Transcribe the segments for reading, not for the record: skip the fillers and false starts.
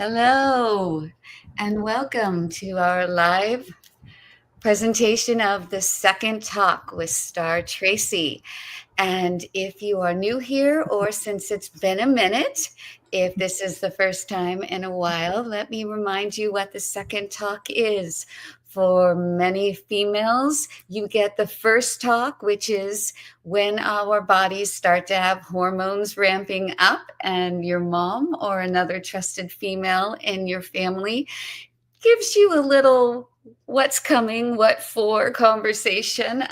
Hello, and welcome to our live presentation of the second talk with Star Tracy. And if you are new here, or since it's been a minute, if this is the first time in a while, let me remind you what the second talk is. For many females, you get the first talk, which is when our bodies start to have hormones ramping up, and your mom or another trusted female in your family gives you a little what's coming, what for conversation.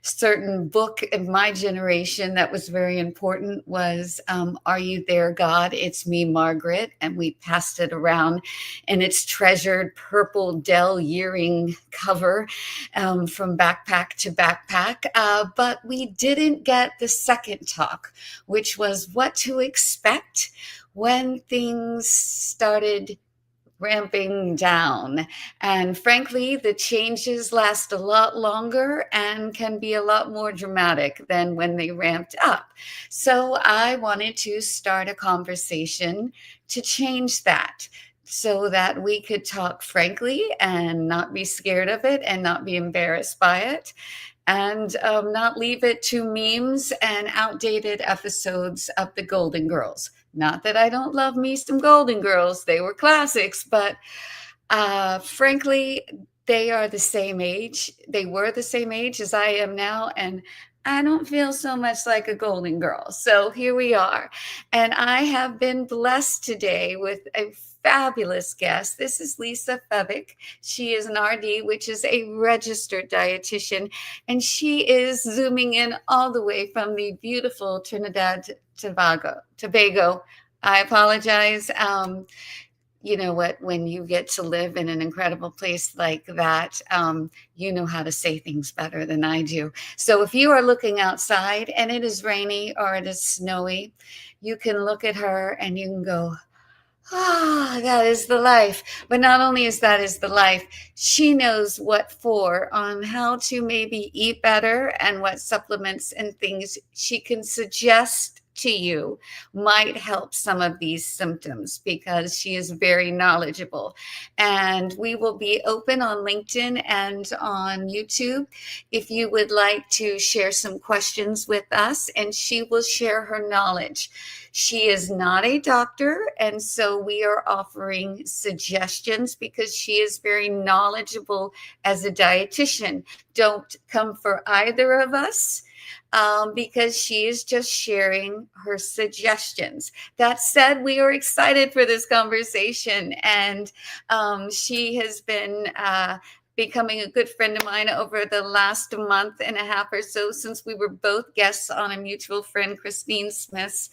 Certain book in my generation that was very important was Are You There, God? It's Me, Margaret. And we passed it around in its treasured purple Dell earring cover from backpack to backpack. But we didn't get the second talk, which was what to expect when things started ramping down. And frankly, the changes last a lot longer and can be a lot more dramatic than when they ramped up. So I wanted to start a conversation to change that, so that we could talk frankly and not be scared of it and not be embarrassed by it, and not leave it to memes and outdated episodes of the Golden Girls. Not that I don't love me some Golden Girls, they were classics, but frankly, they are the same age. They were the same age as I am now, and I don't feel so much like a Golden Girl. So here we are. And I have been blessed today with a fabulous guest. This is Lisa Feveck. She is an RD, which is a registered dietitian, and she is zooming in all the way from the beautiful Trinidad Tobago. I apologize. You know what, when you get to live in an incredible place like that, you know how to say things better than I do. So if you are looking outside and it is rainy or it is snowy, you can look at her and you can go, that is the life. But not only is the life, she knows what for, on how to maybe eat better and what supplements and things she can suggest to you might help some of these symptoms, because she is very knowledgeable. And we will be open on LinkedIn and on YouTube if you would like to share some questions with us, and she will share her knowledge. She is not a doctor, and so we are offering suggestions because she is very knowledgeable as a dietitian. Don't come for either of us, because she is just sharing her suggestions. That said, we are excited for this conversation, and she has been becoming a good friend of mine over the last month and a half or so, since we were both guests on a mutual friend, Christine Smith's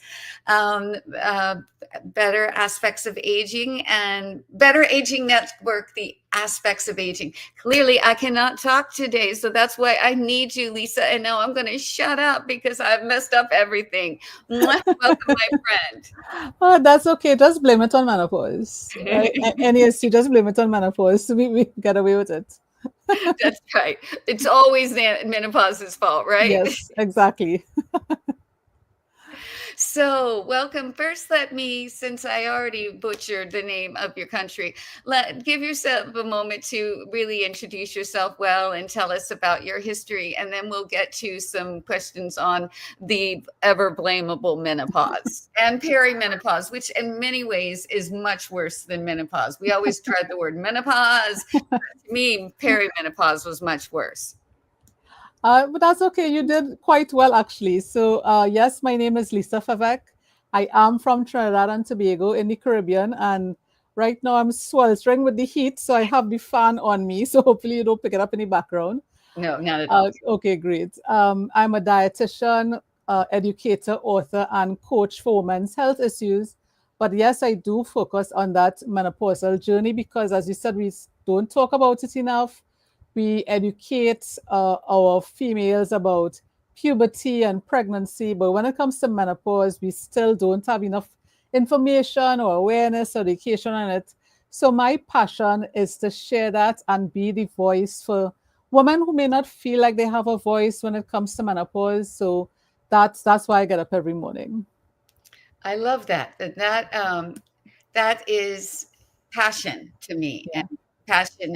Better Aspects of Aging and Better Aging Network, the Aspects of Aging. Clearly, I cannot talk today, so that's why I need you, Lisa. And now I'm going to shut up because I've messed up everything. Welcome, my friend. Oh, that's okay. Just blame it on menopause. Right? And yes, you just blame it on menopause. We get away with it. That's right. It's always menopause's fault, right? Yes, exactly. So, welcome. First, let me, since I already butchered the name of your country, give yourself a moment to really introduce yourself well and tell us about your history, and then we'll get to some questions on the ever blamable menopause and perimenopause, which in many ways is much worse than menopause. We always tried the word menopause. To me, perimenopause was much worse. But that's okay. You did quite well, actually. So, yes, my name is Lisa Feveck. I am from Trinidad and Tobago in the Caribbean. And right now I'm sweltering with the heat. So I have the fan on me. So hopefully you don't pick it up in the background. No, not at all. Okay, great. I'm a dietitian, educator, author, and coach for women's health issues. But yes, I do focus on that menopausal journey because, as you said, we don't talk about it enough. We educate our females about puberty and pregnancy, but when it comes to menopause, we still don't have enough information or awareness or education on it. So my passion is to share that and be the voice for women who may not feel like they have a voice when it comes to menopause. So that's why I get up every morning. I love that. That that is passion to me, and Yeah. passion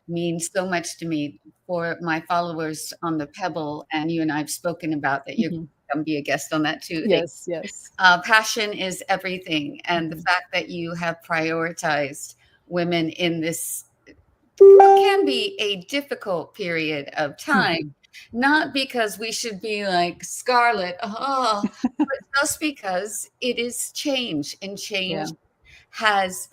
means so much to me. For my followers on the Pebble, and you and I have spoken about that, you're going Hmm. to come be a guest on that too. Yes, yes. Passion is everything, and the Hmm. fact that you have prioritized women in this what can be a difficult period of time, Hmm. not because we should be like Scarlet, oh, but just because it is change, and Yeah. change has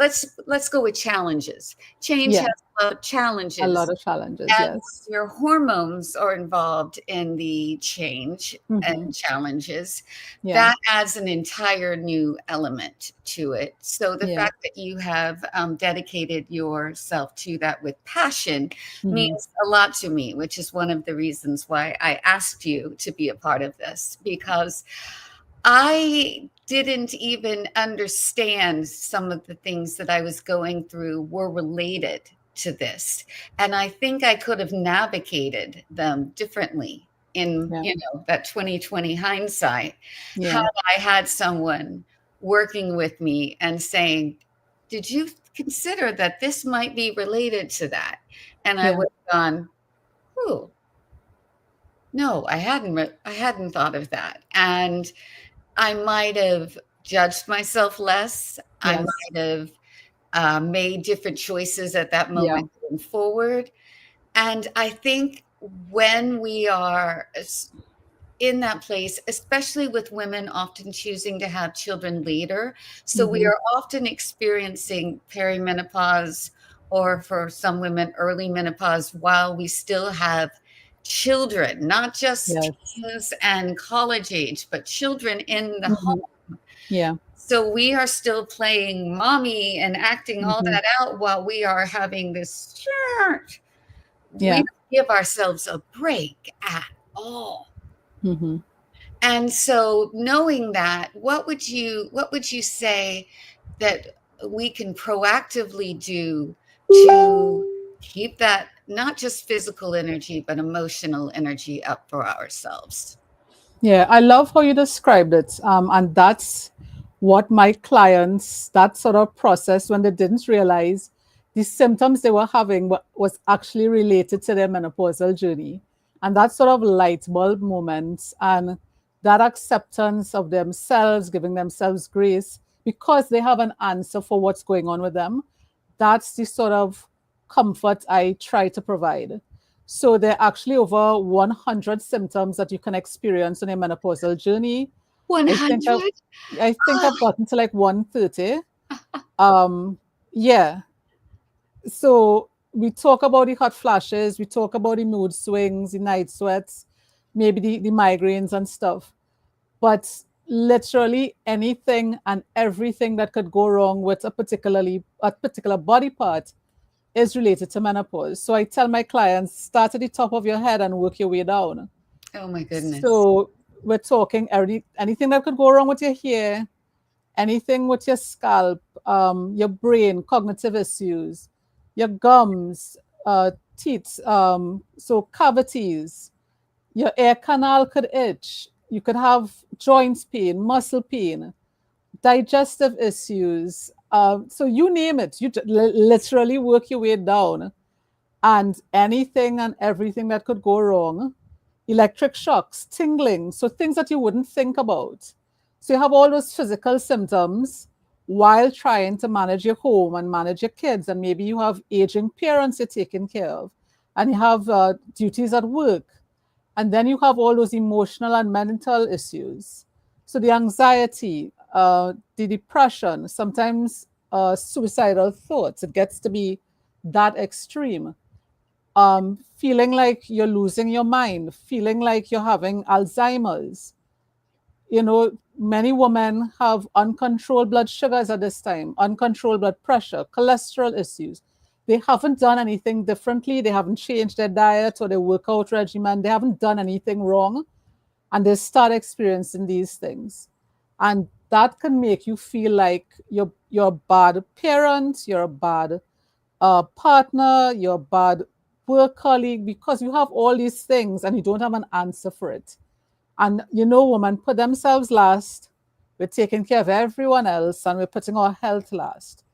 let's go with challenges. Change has Yeah. A lot challenges, of challenges. and Yes. your hormones are involved in the change Hmm. and challenges. Yeah. That adds an entire new element to it. So the Yeah. fact that you have dedicated yourself to that with passion Hmm. means a lot to me, which is one of the reasons why I asked you to be a part of this, because I didn't even understand some of the things that I was going through were related to this. And I think I could have navigated them differently in, Yeah. that 2020 hindsight, had Yeah. I had someone working with me and saying, "Did you consider that this might be related to that?" And I Yeah. would have gone, "Oh, no, I hadn't thought of that." And I might have judged myself less. I Yes. might have made different choices at that Yeah. moment going forward. And I think when we are in that place, especially with women often choosing to have children later, so we Hmm. are often experiencing perimenopause, or for some women, early menopause, while we still have children, not just Yes. teens and college age, but children in the home. Hmm. Yeah. So we are still playing mommy and acting all Hmm. that out while we are having this church. We Yeah. don't give ourselves a break at all. Hmm. And so knowing that, what would you say that we can proactively do to keep that not just physical energy, but emotional energy up for ourselves? Yeah, I love how you described it. And that's what my clients, that sort of process when they didn't realize the symptoms they were having was actually related to their menopausal journey. And that sort of light bulb moment and that acceptance of themselves, giving themselves grace because they have an answer for what's going on with them. That's the sort of comfort I try to provide. So there are actually over 100 symptoms that you can experience on a menopausal journey. I think I've, 100? I think I've gotten to like 130. Um, yeah. So we talk about the hot flashes, we talk about the mood swings, the night sweats, maybe the migraines and stuff. But literally anything and everything that could go wrong with a particular body part is related to menopause. So I tell my clients, start at the top of your head and work your way down. Oh my goodness. So we're talking anything that could go wrong with your hair, anything with your scalp, your brain, cognitive issues, your gums, teeth, so cavities, your ear canal could itch. You could have joints pain, muscle pain, digestive issues. So you name it, you literally work your way down, and anything and everything that could go wrong, electric shocks, tingling, so things that you wouldn't think about. So you have all those physical symptoms while trying to manage your home and manage your kids, and maybe you have aging parents you're taking care of, and you have duties at work, and then you have all those emotional and mental issues. So the anxiety, the depression, sometimes suicidal thoughts, it gets to be that extreme. Feeling like you're losing your mind, feeling like you're having Alzheimer's. Many women have uncontrolled blood sugars at this time, uncontrolled blood pressure, cholesterol issues. They haven't done anything differently. They haven't changed their diet or their workout regimen. They haven't done anything wrong. And they start experiencing these things. And that can make you feel like you're a bad parent, you're a bad partner, you're a bad work colleague, because you have all these things and you don't have an answer for it. And women put themselves last. We're taking care of everyone else and we're putting our health last.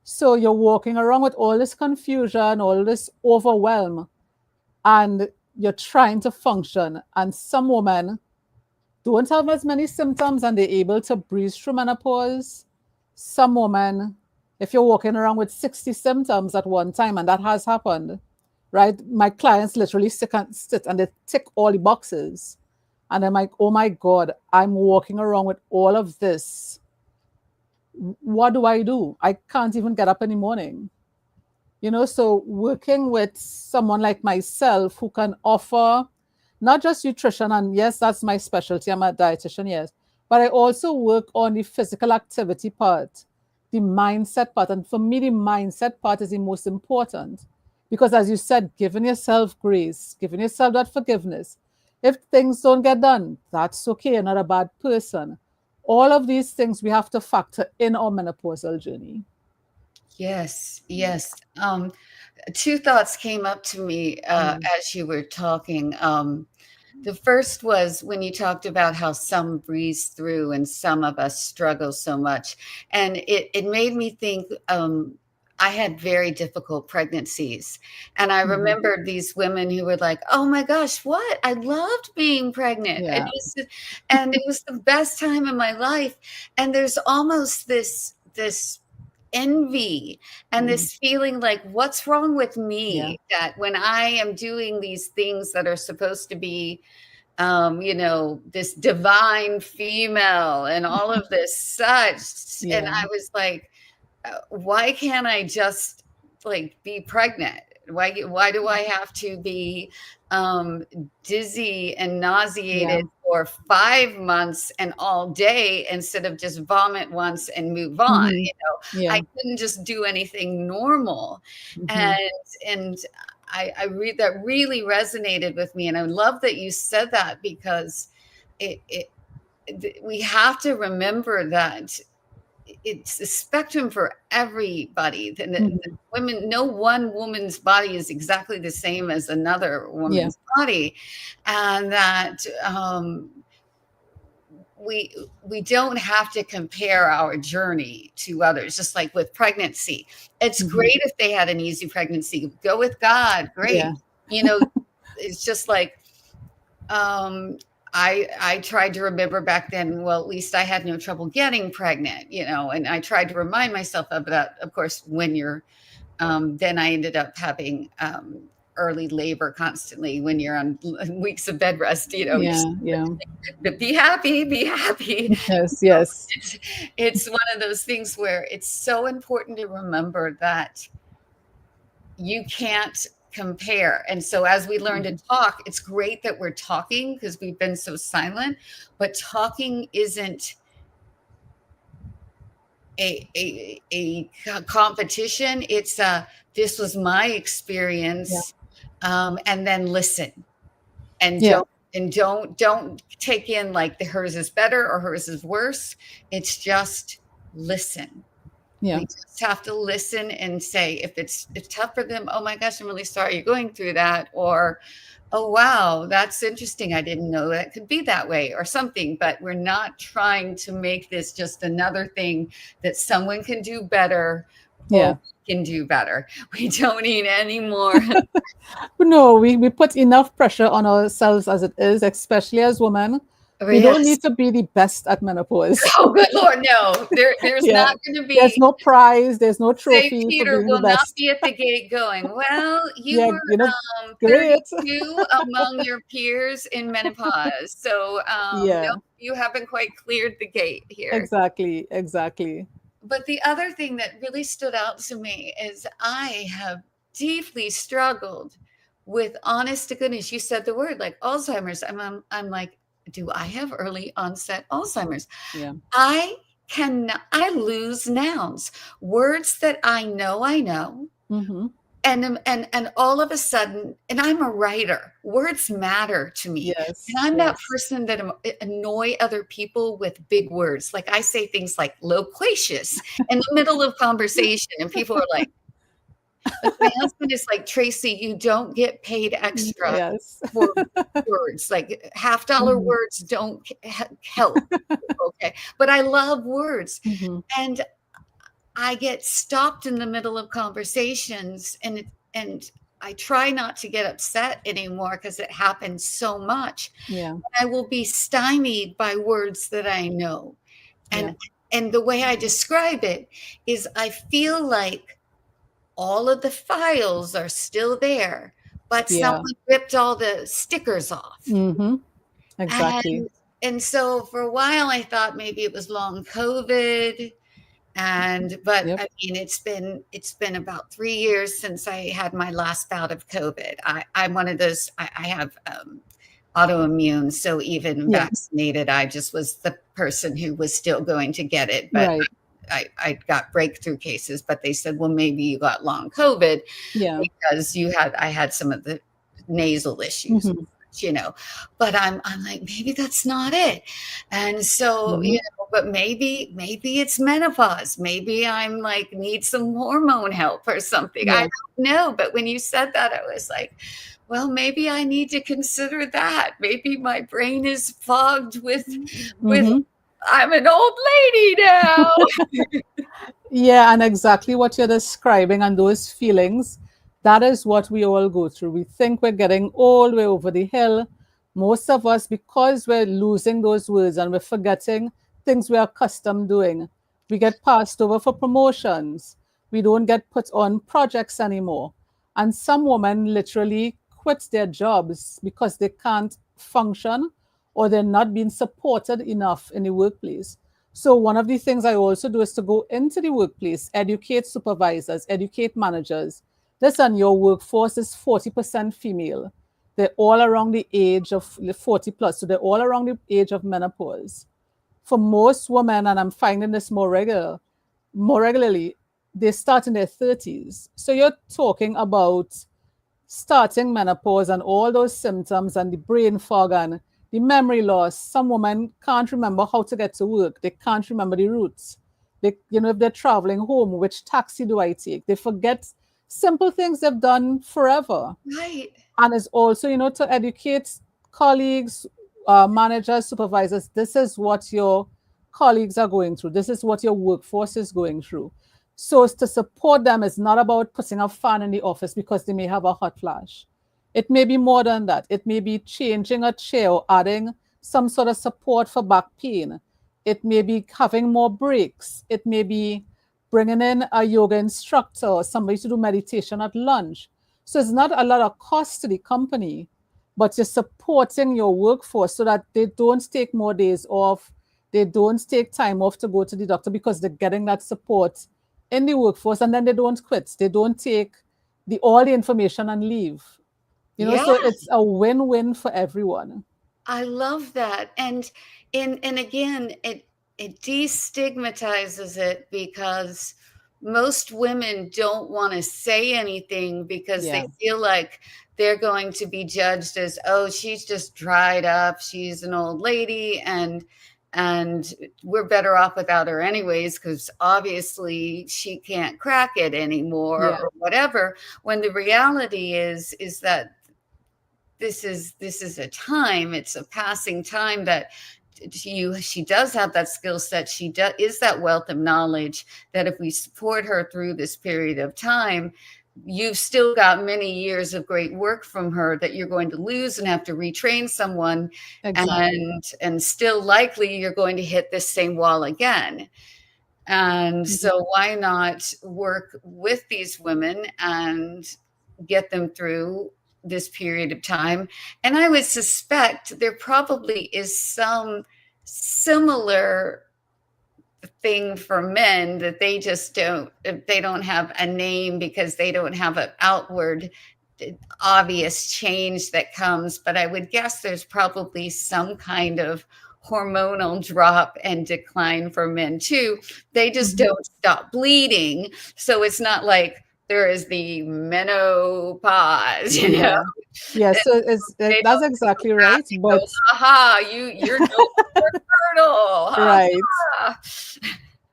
So you're walking around with all this confusion, all this overwhelm, and you're trying to function. And some women don't have as many symptoms and they're able to breeze through menopause. Some women, if you're walking around with 60 symptoms at one time, and that has happened, right? My clients literally sit and they tick all the boxes. And I'm like, oh my God, I'm walking around with all of this. What do I do? I can't even get up in the morning. So working with someone like myself who can offer not just nutrition, and yes, that's my specialty, I'm a dietitian, yes, but I also work on the physical activity part, the mindset part. And for me, the mindset part is the most important because, as you said, giving yourself grace, giving yourself that forgiveness. If things don't get done, that's okay, you're not a bad person. All of these things we have to factor in our menopausal journey. Yes, yes. Two thoughts came up to me Mm. as you were talking. The first was when you talked about how some breeze through and some of us struggle so much. And it made me think I had very difficult pregnancies. And I Mhm. remembered these women who were like, oh my gosh, what? I loved being pregnant. Yeah. And it was the best time in my life. And there's almost this envy and Mhm. this feeling like, what's wrong with Yeah. me, that when I am doing these things that are supposed to be this divine female and all of this such, and Yeah. I was like, why can't I just like be pregnant? Why do I have to be um, dizzy and Yeah. nauseated for 5 months and all day instead of just vomit once and move on? Mhm. I Yeah. couldn't just do anything normal, Mhm. and I read that really resonated with me, and I love that you said that because it we have to remember that it's a spectrum for everybody. The Mhm. women, no one woman's body is exactly the same as another Yeah. woman's body, and that we don't have to compare our journey to others. Just like with pregnancy, it's Mhm. great if they had an easy pregnancy. Go with God, Yeah. great. You know, it's just like um, I tried to remember back then, well, at least I had no trouble getting pregnant, and I tried to remind myself of that. Of course, when you're, then I ended up having early labor constantly when you're on weeks of bed rest, Yeah. Yeah. but be happy, be happy. Yes. Yes. It's, it's one of those things where it's so important to remember that you can't compare. And so as we learn to Mhm. talk, it's great that we're talking because we've been so silent, but talking isn't a competition. It's this was my Yeah. experience. And then listen and Yeah. don't take in like the hers is better or hers is worse. It's just listen. Yeah. We just have to listen and say, if it's tough for them, oh my gosh, I'm really sorry you're going through that. Or, oh wow, that's interesting. I didn't know that could be that way or something. But we're not trying to make this just another thing that someone can do better or Yeah. we can do better. We don't need any more. No, we put enough pressure on ourselves as it is, especially as women. Oh, We don't yes. need to be the best at menopause. Oh, good Lord, no. There's Yeah. not going to There's be. no prize, there's no St. trophy for Peter being the will not best. be at the gate going, well, you Yeah, were great. 32 among your peers in menopause. So, no, Yeah, you haven't quite cleared the gate here. exactly, exactly. But the other thing that really stood out to me is I have deeply struggled with, honest to goodness, you said the word like Alzheimer's. I'm like, do I have early onset Alzheimer's? Yeah. I lose nouns, words that I know, Mm-hmm. and all of a sudden, and I'm a writer, words matter to me. And Yes, I'm that yes. person that annoy other people with big words. Like I say things like loquacious in the middle of conversation, and people are like, But my husband is like, "Tracy, you don't get paid extra Yes. for words, like, half-dollar Mhm. words don't help, okay?" But I love words, Mhm. and I get stopped in the middle of conversations, and I try not to get upset anymore because it happens so much. Yeah. I will be stymied by words that I know. Yeah. And the way I describe it is I feel like all of the files are still there, but Yeah. someone ripped all the stickers off. Mhm. Exactly. And so for a while I thought maybe it was long COVID, but Yep. I mean it's been about 3 years since I had my last bout of COVID. I'm one of those. I have autoimmune, so even Yeah. vaccinated, I just was the person who was still going to get it. But Right. I got breakthrough cases, but they said, well, maybe you got long COVID Yeah. because I had some of the nasal issues, Mhm. you know. But I'm like, maybe that's not it. And so, Mhm. but maybe it's menopause. Maybe I'm like need some hormone help or something. I Yeah. don't know. But when you said that, I was like, well, maybe I need to consider that. Maybe my brain is fogged with Mhm. I'm an old lady now. Yeah, and exactly what you're describing and those feelings, that is what we all go through. We think we're getting all the way over the hill. Most of us, because we're losing those words and we're forgetting things we're accustomed doing, we get passed over for promotions. We don't get put on projects anymore. And some women literally quit their jobs because they can't function or they're not being supported enough in the workplace. So one of the things I also do is to go into the workplace, educate supervisors, educate managers. Listen, your workforce is 40% female. They're all around the age of 40 plus, so they're all around the age of menopause. For most women, and I'm finding this more regularly, they start in their 30s. So you're talking about starting menopause and all those symptoms and the brain fog and the memory loss. Some women can't remember how to get to work. They can't remember the routes. If they're traveling home, which taxi do I take? They forget simple things they've done forever. Right. And it's also, to educate colleagues, managers, supervisors. This is what your colleagues are going through. This is what your workforce is going through. So to support them is not about putting a fan in the office because they may have a hot flash. It may be more than that. It may be changing a chair or adding some sort of support for back pain. It may be having more breaks. It may be bringing in a yoga instructor or somebody to do meditation at lunch. So it's not a lot of cost to the company, but you're supporting your workforce so that they don't take more days off. They don't take time off to go to the doctor because they're getting that support in the workforce, and then they don't quit. They don't take all the information and leave. Yeah. So it's a win-win for everyone. I love that. And again, it destigmatizes it because most women don't want to say anything because they Yeah, feel like they're going to be judged as, oh, she's just dried up, she's an old lady, and we're better off without her anyways because obviously she can't crack it anymore yeah, or whatever, when the reality is that this is a time, it's a passing time, that she does have that skill set, is that wealth of knowledge, that if we support her through this period of time, you've still got many years of great work from her that you're going to lose and have to retrain someone, exactly. and still likely you're going to hit this same wall again. And Mhm. so why not work with these women and get them through this period of time? And I would suspect there probably is some similar thing for men, that they don't have a name because they don't have an outward obvious change that comes. But I would guess there's probably some kind of hormonal drop and decline for men too. They just Mhm. don't stop bleeding. So it's not like there is the menopause, Yeah. Yeah, And so they that's don't look exactly back right. and go, But ha ha, you're no longer fertile. Ha right. ha.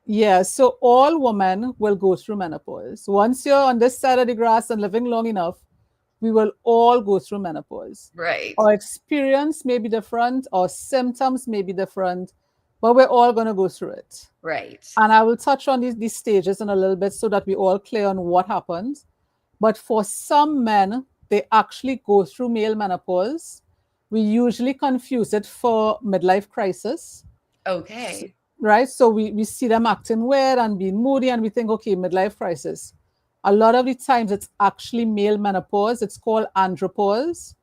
Yeah, so all women will go through menopause. Once you're on this side of the grass and living long enough, we will all go through menopause. Right. Our experience may be different, our symptoms may be different, but we're all going to go through it. Right. And I will touch on these stages in a little bit so that we all clear on what happens. But for some men, they actually go through male menopause. We usually confuse it for midlife crisis. S- Okay. right? So we see them acting weird and being moody, and we think, okay, midlife crisis. A lot of the times it's actually male menopause. It's called andropause.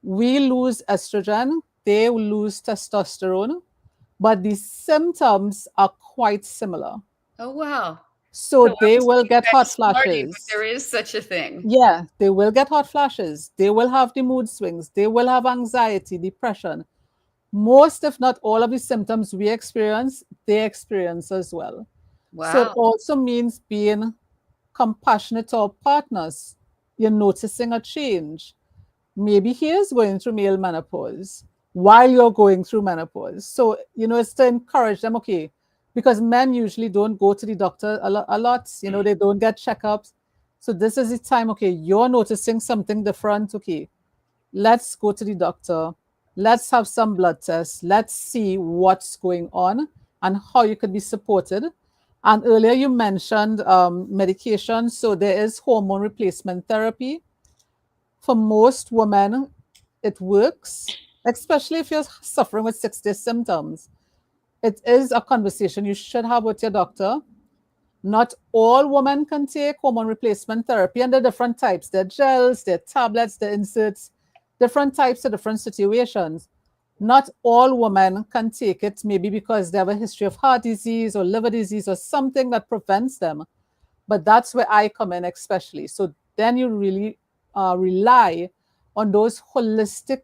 We lose estrogen, they will lose testosterone, but the symptoms are quite similar. Oh, wow. So So I'm they will being get kind of hot smarty, but there flashes. is such a thing. Yeah, they will get hot flashes. They will have the mood swings. They will have anxiety, depression. Most, if not all, of the symptoms we experience, they experience as well. So it Wow. also means being compassionate to our partners. You're noticing a change. Maybe he is going through male menopause while you're going through menopause. So, it's to encourage them, okay, because men usually don't go to the doctor a lot, they don't get checkups. So, this is the time, okay, you're noticing something different. Okay, let's go to the doctor. Let's have some blood tests. Let's see what's going on and how you could be supported. And earlier you mentioned medication. So, there is hormone replacement therapy for most women, it works, especially if you're suffering with 60 symptoms. It is a conversation you should have with your doctor. Not all women can take hormone replacement therapy, and there are different types. There are gels, there are tablets, there are inserts, different types of different situations. Not all women can take it, maybe because they have a history of heart disease or liver disease or something that prevents them. But that's where I come in, especially. So then you really rely on those holistic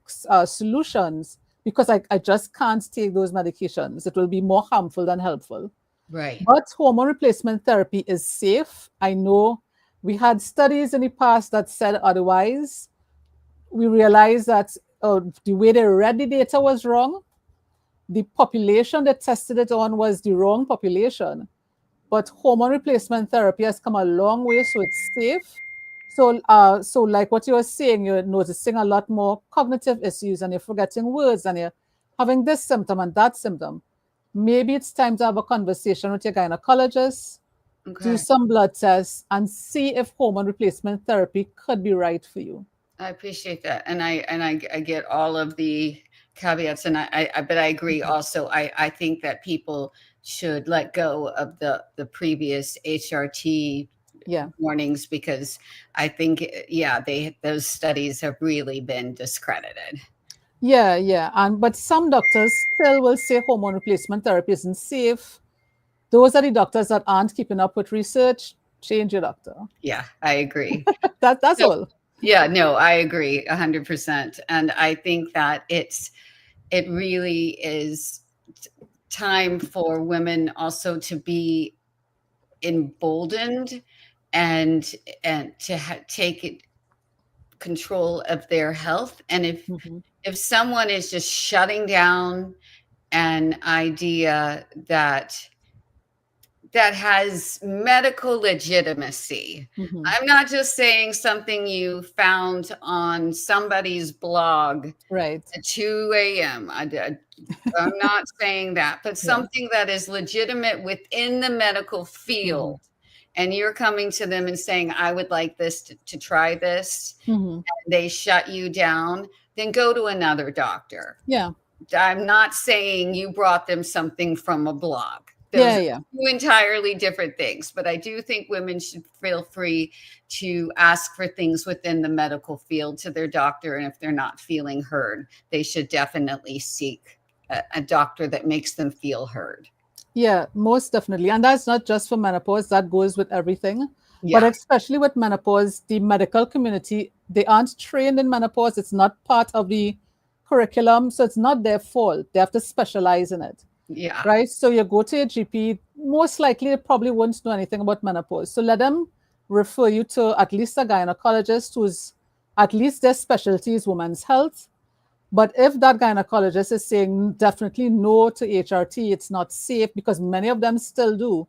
solutions because I just can't take those medications. It will be more harmful than helpful. Right. But hormone replacement therapy is safe. I know we had studies in the past that said otherwise. We realized that the way they read the data was wrong. The population they tested it on was the wrong population. But hormone replacement therapy has come a long way, so it's safe. So like what you were saying, you're noticing a lot more cognitive issues, and you're forgetting words, and you're having this symptom and that symptom. Maybe it's time to have a conversation with your gynecologist, do Okay. some blood tests, and see if hormone replacement therapy could be right for you. I appreciate that. And I get all of the caveats, and but I agree Mhm. also. I think that people should let go of the previous HRT Yeah. warnings, because I think, yeah, those studies have really been discredited. Yeah, yeah. And but some doctors still will say hormone replacement therapy isn't safe. Those are the doctors that aren't keeping up with research. Change your doctor. Yeah, I agree. That's So, all. yeah, no, I agree 100%. And I think that it really is time for women also to be emboldened, and to take control of their health. And Mhm. if someone is just shutting down an idea that has medical legitimacy. Mhm. I'm not just saying something you found on somebody's blog Right. at 2 a.m. I'm not saying that, but Yeah. something that is legitimate within the medical Mhm. field. And you're coming to them and saying, I would like this to try this. Mhm. They shut you down, then go to another doctor. Yeah. I'm not saying you brought them something from a blog. Those Yeah. are Yeah. two entirely different things. But I do think women should feel free to ask for things within the medical field to their doctor. And if they're not feeling heard, they should definitely seek a doctor that makes them feel heard. Yeah. Most definitely. And that's not just for menopause. That goes with everything. But Yeah. especially with menopause, the medical community, they aren't trained in menopause. It's not part of the curriculum. So it's not their fault. They have to specialize in it. Yeah. Right? So you go to your GP, most likely they probably won't know anything about menopause. So let them refer you to at least a gynecologist who's at least their specialty is women's health. But if that gynecologist is saying definitely no to HRT, it's not safe, because many of them still do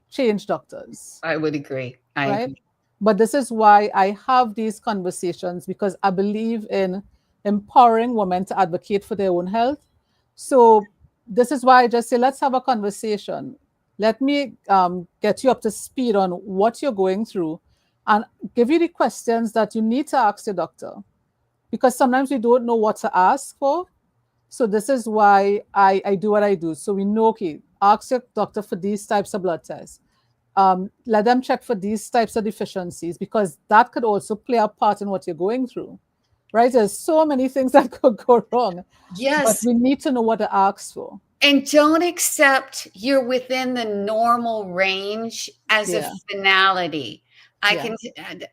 change doctors, I would agree. I right? agree. But this is why I have these conversations, because I believe in empowering women to advocate for their own health. So this is why I just say, let's have a conversation. Let me get you up to speed on what you're going through and give you the questions that you need to ask your doctor, because sometimes we don't know what to ask for. So this is why I do what I do. So we know, okay, ask your doctor for these types of blood tests. Let them check for these types of deficiencies, because that could also play a part in what you're going through, right? There's so many things that could go wrong, but Yes. we need to know what to ask for. And don't accept you're within the normal range as a Yeah, finality. I yeah. can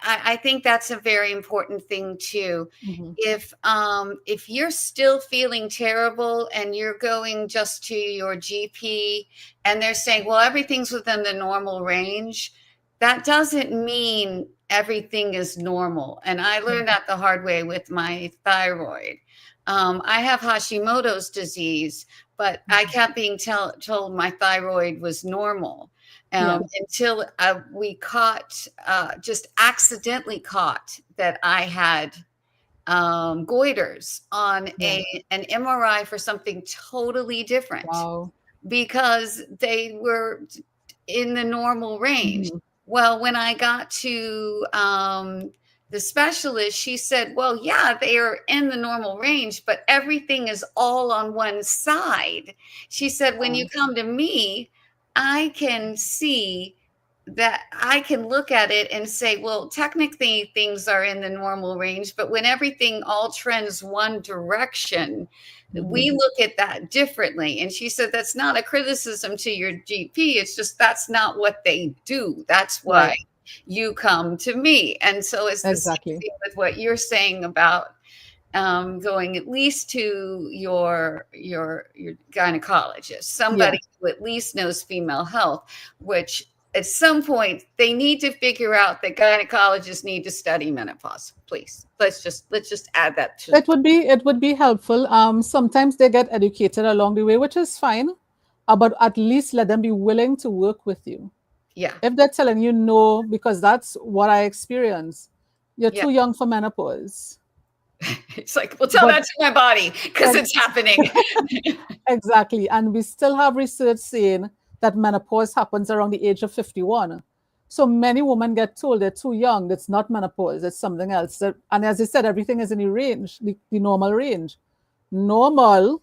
I think that's a very important thing too. Hmm. If you're still feeling terrible and you're going just to your GP and they're saying, well, everything's within the normal range, that doesn't mean everything is normal. And I learned that the hard way with my thyroid. I have Hashimoto's disease, but I kept being told my thyroid was normal, Yeah, until we just accidentally caught that I had goiters on yeah. an MRI for something totally different, Wow. because they were in the normal range. Hmm. Well, when I got to the specialist, she said, well, yeah, they are in the normal range, but everything is all on one side. She said, when you Wow. come to me, I can see that, I can look at it and say, well, technically things are in the normal range, but when everything all trends one direction, Hmm. we look at that differently. And she said, that's not a criticism to your GP. It's just that's not what they do. That's why Right. you come to me. And so it's the same Exactly. thing with what you're saying about going at least to your gynecologist, Yeah. somebody who at least knows female health, which at some point they need to figure out that gynecologists need to study menopause. Please, let's just add that to the. It would be helpful. Sometimes they get educated along the way, which is fine, but at least let them be willing to work with you. Yeah, If they're telling you no, because that's what I experience, you're yeah. too young for menopause. It's like, well, tell But that to my body because it's happening. exactly. And we still have research saying that menopause happens around the age of 51. So many women get told they're too young. It's not menopause, it's something else. And as I said, everything is in the range, the normal range. Normal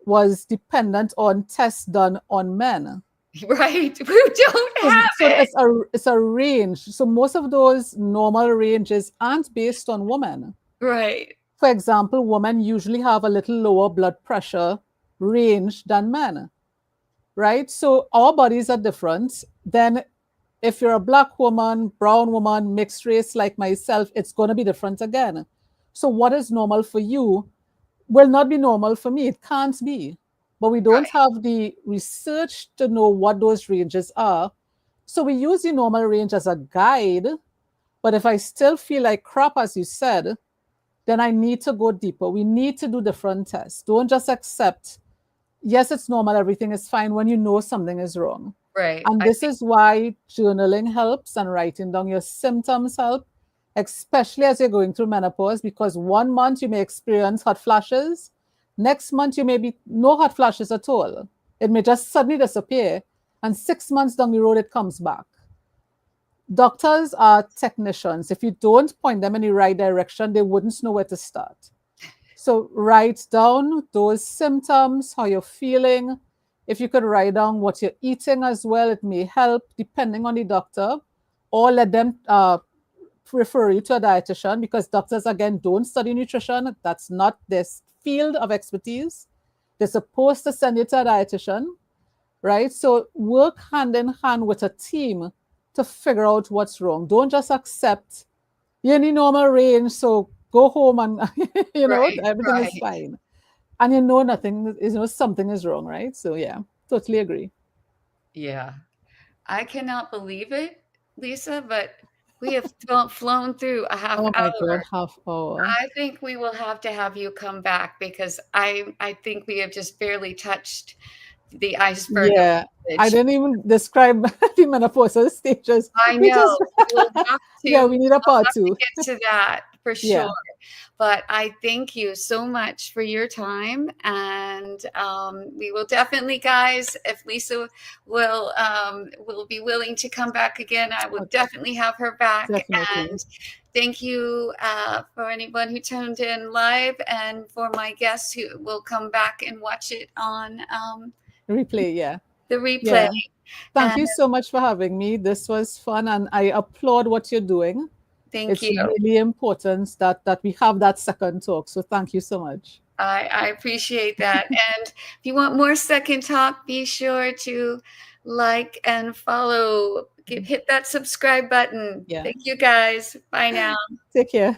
was dependent on tests done on men. Right? Who don't So, have so it. it's a range. So most of those normal ranges aren't based on women. Right. For example, women usually have a little lower blood pressure range than men, right? So our bodies are different. Then if you're a black woman, brown woman, mixed race like myself, it's going to be different again. So what is normal for you will not be normal for me. It can't be. But we don't Right. have the research to know what those ranges are. So we use the normal range as a guide. But if I still feel like crap, as you said, then I need to go deeper. We need to do different tests. Don't just accept, yes, it's normal, everything is fine, when you know something is wrong. Right. And I this think. is why journaling helps and writing down your symptoms help, especially as you're going through menopause, because 1 month you may experience hot flashes. Next month you may be no hot flashes at all. It may just suddenly disappear. And 6 months down the road, it comes back. Doctors are technicians. If you don't point them in the right direction, they wouldn't know where to start. So write down those symptoms, how you're feeling. If you could write down what you're eating as well, it may help depending on the doctor, or let them refer you to a dietitian, because doctors, again, don't study nutrition. That's not this field of expertise. They're supposed to send you to a dietitian, right? So work hand in hand with a team to figure out what's wrong. Don't just accept you're in the normal range, so go home and Right. everything is Right. fine. And nothing is, something is wrong, right? So yeah, totally agree. Yeah. I cannot believe it, Lisa, but We have flown through a half Oh my God, hour. half hour. I think we will have to have you come back because I think we have just barely touched the iceberg of Yeah, I knowledge. didn't even describe the menopausal stages. I We know. just, yeah, we need a We'll part have to two. get to that for sure. Yeah, But I thank you so much for your time, and we will definitely, guys, if Lisa will be willing to come back again, I will okay, definitely have her back. definitely. And thank you for anyone who tuned in live, and for my guests who will come back and watch it on Replay, yeah. the replay. Yeah. Thank And you so much for having me. This was fun, and I applaud what you're doing. thank It's you. really important that we have that second talk. So thank you so much. I appreciate that. And if you want more second talk, be sure to like and follow. Hit that subscribe button. Yeah. Thank you, guys. Bye now. Take care.